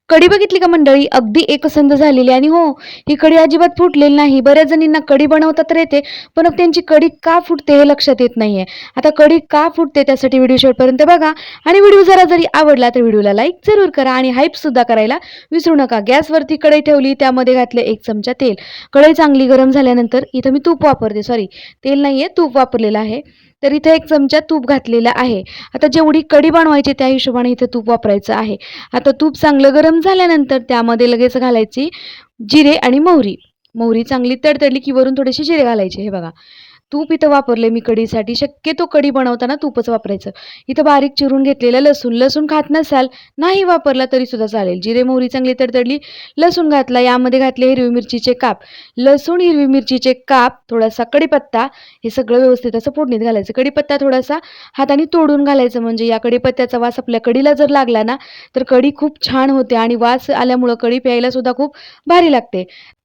कढी बघितली का मंडळी? अगदी एकसंध झालेली आणि हो, ही कढी अजिबात फुटलेली नाही. बऱ्याच जणींना कढी बनवता तर येते, पण त्यांची कढी का फुटते हे लक्षात येत नाहीये. आता कढी का फुटते त्यासाठी व्हिडिओ शेवटपर्यंत बघा आणि व्हिडिओ जरी आवडला तर व्हिडिओला लाईक जरूर करा आणि हाईप सुद्धा करायला विसरू नका. गॅसवरती कढई ठेवली, त्यामध्ये घातले 1 चमचा तेल. कढई चांगली गरम झाल्यानंतर इथं मी तूप वापरते. सॉरी, तेल नाहीये, तूप वापरलेलं आहे. तर इथे 1 चमचा तूप घातलेला आहे. आता जेवढी कढी बनवायची त्या हिशोबाने इथे तूप वापरायचं आहे. आता तूप चांगलं गरम झाल्यानंतर त्यामध्ये लगेच घालायची जिरे आणि मोहरी. मोहरी चांगली तडतडली की वरून थोडेसे जिरे घालायचे. हे बघा, तूप इथं वापरले मी कढीसाठी. शक्यतो कढी बनवताना तूपच वापरायचं. इथं बारीक चिरून घेतलेलं लसूण. लसूण खात नसाल, नाही वापरला तरी सुद्धा चालेल. जिरे, मोहरी चांगली तडतडली, लसूण घातला. यामध्ये घातले हिरवी मिरचीचे काप. लसूण, हिरवी मिरचीचे काप, थोडासा कढीपत्ता, हे सगळं व्यवस्थित असं फोडणीत घालायचं. कढीपत्ता थोडासा हाताने तोडून घालायचं, म्हणजे या कढीपत्त्याचा वास आपल्या कढीला जर लागला ना, तर कढी खूप छान होते आणि वास आल्यामुळं कढी प्यायला सुद्धा खूप भारी लागते.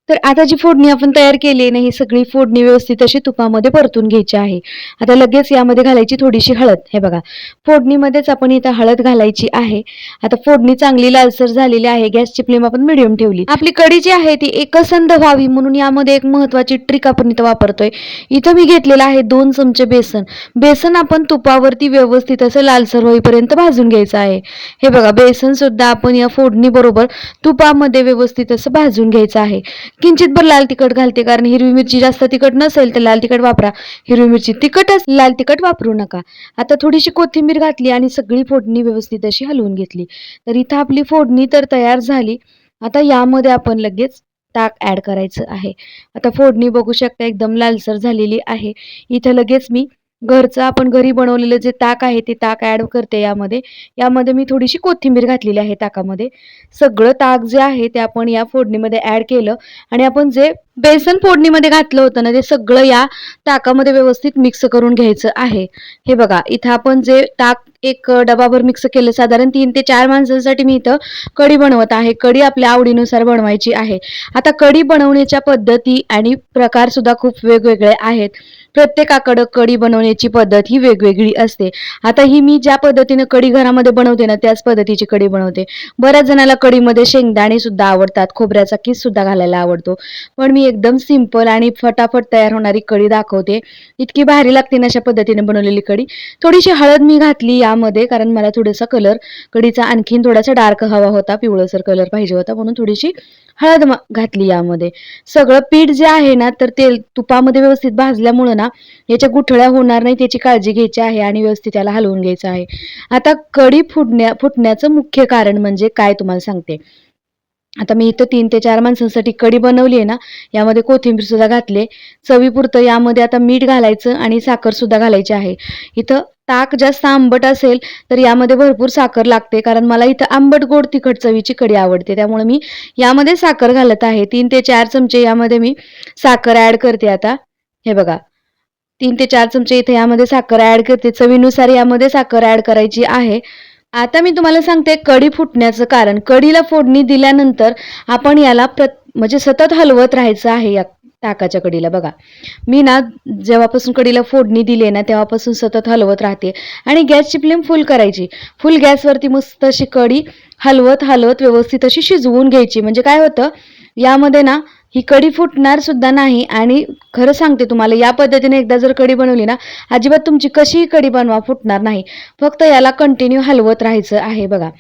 तर आता जी फोडणी आपण तयार केली आहे ना, ही सगळी फोडणी व्यवस्थित अशी तुपामध्ये परतून घ्यायची आहे. आता लगेच यामध्ये घालायची थोडीशी हळद. हे बघा, फोडणीमध्येच आपण इथं हळद घालायची आहे. आता फोडणी चांगली लालसर झालेली आहे. गॅसची फ्लेम आपण मिडियम ठेवली. आपली कढी जी आहे ती एकसंध व्हावी म्हणून यामध्ये एक महत्त्वाची ट्रिक आपण इथं वापरतोय. इथं मी घेतलेलं आहे 2 चमचे बेसन. बेसन आपण तुपावरती व्यवस्थित असं लालसर होईपर्यंत भाजून घ्यायचं आहे. हे बघा, बेसन सुद्धा आपण या फोडणीबरोबर तुपामध्ये व्यवस्थित असं भाजून घ्यायचं आहे. किंचितभर लाल तिखट घालते, कारण हिरवी मिरची जास्त तिखट नसेल तर लाल तिखट वापरा. हिरवी मिरची तिखटच, लाल तिखट वापरू नका. आता थोडीशी कोथिंबीर घातली आणि सगळी फोडणी व्यवस्थित अशी हलवून घेतली. तर इथं आपली फोडणी तर तयार झाली. आता यामध्ये आपण लगेच ताक ॲड करायचं आहे. आता फोडणी बघू शकता एकदम लालसर झालेली आहे. इथं लगेच मी घरचं आपण घरी बनवलेलं जे ताक आहे ते ताक ॲड करते यामध्ये. यामध्ये मी थोडीशी कोथिंबीर घातलेली आहे ताकामध्ये. सगळं ताक जे आहे ते आपण या फोडणीमध्ये ॲड केलं आणि आपण जे बेसन फोडणीमध्ये घातलं होतं ना, ते सगळं या ताकामध्ये व्यवस्थित मिक्स करून घ्यायचं आहे. हे बघा, इथं आपण जे ताक एक डबाभर मिक्स केलं. साधारण 3 ते 4 माणसांसाठी मी इथं कढी बनवत आहे. कढी आपल्या आवडीनुसार बनवायची आहे. आता कढी बनवण्याच्या पद्धती आणि प्रकार सुद्धा खूप वेगवेगळे आहेत. प्रत्येकाकडं कढी बनवण्याची पद्धत ही वेगवेगळी असते. आता ही मी ज्या पद्धतीनं कढी घरामध्ये बनवते ना, त्याच पद्धतीची कढी बनवते. बऱ्याच जणाला कढीमध्ये शेंगदाणे सुद्धा आवडतात, खोबऱ्याचा किस सुद्धा घालायला आवडतो. पण मी एकदम सिंपल आणि फटाफट तयार होणारी कढी दाखवते. इतकी भारी लागते ना अशा पद्धतीने बनवलेली कढी. थोडीशी हळद मी घातली यामध्ये, कारण मला थोडासा कलर कढीचा आणखीन थोडासा डार्क हवा होता, पिवळसर कलर पाहिजे होता, म्हणून थोडीशी हळद घातली यामध्ये. सगळं पीठ जे आहे ना, तर तेल तुपामध्ये व्यवस्थित भाजल्यामुळं ना याच्या गुठळ्या होणार नाही, त्याची काळजी घ्यायची आहे आणि व्यवस्थित त्याला हलवून घ्यायचं आहे. आता कढी फुटण्याचं मुख्य कारण म्हणजे काय तुम्हाला सांगते. आता मी इथं 3 ते 4 माणसांसाठी कढी बनवली आहे ना, यामध्ये कोथिंबीर सुद्धा घातली. चवीपुरतं यामध्ये आता मीठ घालायचं आणि साखर सुद्धा घालायची आहे. इथं ताक जास्त आंबट असेल तर यामध्ये भरपूर साखर लागते, कारण मला इथं आंबट गोड तिखट चवीची कढी आवडते. त्यामुळे मी यामध्ये साखर घालत आहे. 3 ते 4 चमचे यामध्ये मी साखर ॲड करते आता. हे बघा, 3 ते 4 चमचे इथे यामध्ये साखर ॲड करते. चवीनुसार यामध्ये साखर ॲड करायची आहे. आता मी तुम्हाला सांगते कढी फुटण्याचं कारण. कढीला फोडणी दिल्यानंतर आपण याला म्हणजे सतत हलवत राहायचं आहे या ताकाच्या कढीला. बघा, मी ना जेव्हापासून कढीला फोडणी दिली आहे ना, तेव्हापासून सतत हलवत राहते आणि गॅसची फ्लेम फुल करायची. फुल गॅसवरती मस्त अशी कढी हलवत हलवत व्यवस्थित अशी शिजवून घ्यायची. म्हणजे काय होतं यामध्ये ना, ही कढी फुटणार सुद्धा नाही. आणि खरं सांगते तुम्हाला, या पद्धतीने एकदा जर कढी बनवली ना, अजिबात तुमची कशीही कढी बनवा फुटणार नाही. फक्त याला कंटिन्यू हलवत राहायचं आहे बघा,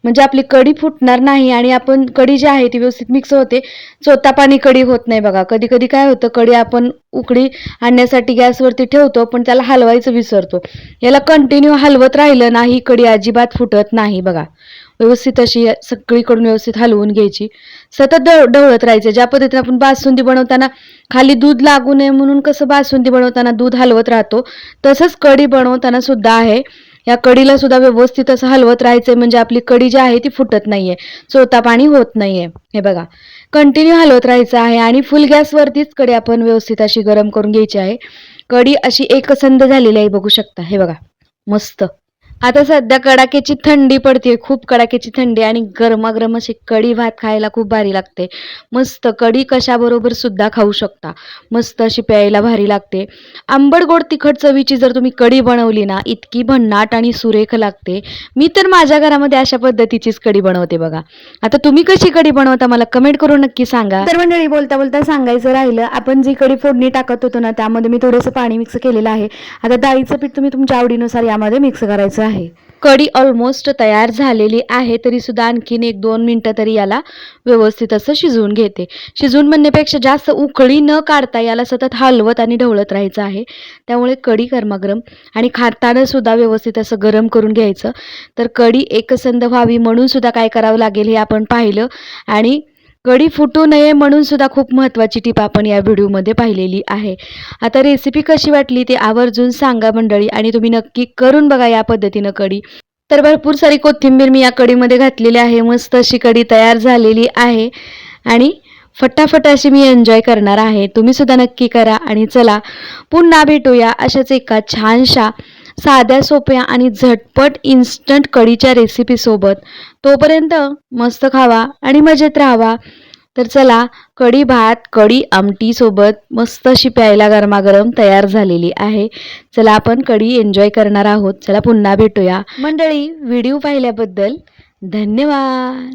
म्हणजे आपली कढी फुटणार नाही आणि आपण कढी जी आहे ती व्यवस्थित मिक्स होते. चोतापाणी कढी होत नाही बघा. कधी कधी काय होतं, कढी आपण उकळी आणण्यासाठी गॅसवरती ठेवतो पण त्याला हलवायचं विसरतो. याला कंटिन्यू हलवत राहिलं ना, ही कढी अजिबात फुटत नाही बघा. व्यवस्थित अशी सगळीकडून व्यवस्थित हलवून घ्यायची. सतत ढवळत राहायचं. ज्या पद्धतीने आपण बासुंदी बनवताना खाली दूध लागू नये म्हणून कसं बासुंदी बनवताना दूध हलवत राहतो, तसंच कढी बनवताना सुद्धा आहे. या कढीला सुद्धा व्यवस्थित असं हलवत राहायचंय, म्हणजे आपली कढी जी आहे ती फुटत नाहीये, चोता पाणी होत नाहीये. हे बघा, कंटिन्यू हलवत राहायचं आहे आणि फुल गॅसवरतीच कढी आपण व्यवस्थित अशी गरम करून घ्यायची आहे. कढी अशी एकसंध झालेली आहे बघू शकता. हे बघा, मस्त. आता सध्या कडाक्याची थंडी पडते, खूप कडाक्याची थंडी आणि गरमागरम अशी कढी भात खायला खूप भारी लागते. मस्त कढी कशाबरोबर सुद्धा खाऊ शकता. मस्त अशी प्यायला भारी लागते. आंबट गोड तिखट चवीची जर तुम्ही कढी बनवली ना, इतकी भन्नाट आणि सुरेख लागते. मी तर माझ्या घरामध्ये अशा पद्धतीचीच कढी बनवते बघा. आता तुम्ही कशी कढी बनवता मला कमेंट करून नक्की सांगा. तर मंडळी, बोलता बोलता सांगायचं राहिलं, आपण जी कढी फोडणी टाकत होतो ना, त्यामध्ये मी थोडंसं पाणी मिक्स केलेलं आहे. आता डाळीचं पीठ तुम्ही तुमच्या आवडीनुसार यामध्ये मिक्स करायचं आहे. कढी ऑलमोस्ट तयार झालेली आहे, तरी सुद्धा आणखीन 1-2 मिनिटं तरी याला व्यवस्थित असं शिजवून घेते. शिजवून म्हणण्यापेक्षा जास्त उकळी न काढता याला सतत हलवत आणि ढवळत राहायचं आहे. त्यामुळे कढी गरमागरम आणि खाताना सुद्धा व्यवस्थित असं गरम करून घ्यायचं. तर कढी एकसंध व्हावी म्हणून सुद्धा काय करावं लागेल हे आपण पाहिलं आणि कढी फुटू नये म्हणून सुद्धा खूप महत्त्वाची टीप आपण या व्हिडिओमध्ये पाहिलेली आहे. आता रेसिपी कशी वाटली ते आवर्जून सांगा मंडळी आणि तुम्ही नक्की करून बघा या पद्धतीनं कढी. तर भरपूर सारी कोथिंबीर मी या कढीमध्ये घातलेली आहे. मस्त अशी कढी तयार झालेली आहे आणि फटाफट अशी मी एन्जॉय करणार आहे. तुम्ही सुद्धा नक्की करा आणि चला पुन्हा भेटूया अशाच एका छानशा साध्या सोप्या आणि झटपट इन्स्टंट कढीच्या रेसिपीसोबत. तोपर्यंत मस्त खावा आणि मजेत राहावा. तर चला, कढी भात कढी आमटी सोबत मस्त अशी प्यायला गरमागरम तयार झालेली आहे. चला आपण कढी एन्जॉय करणार आहोत. चला पुन्हा भेटूया मंडळी. व्हिडिओ पाहिल्याबद्दल धन्यवाद.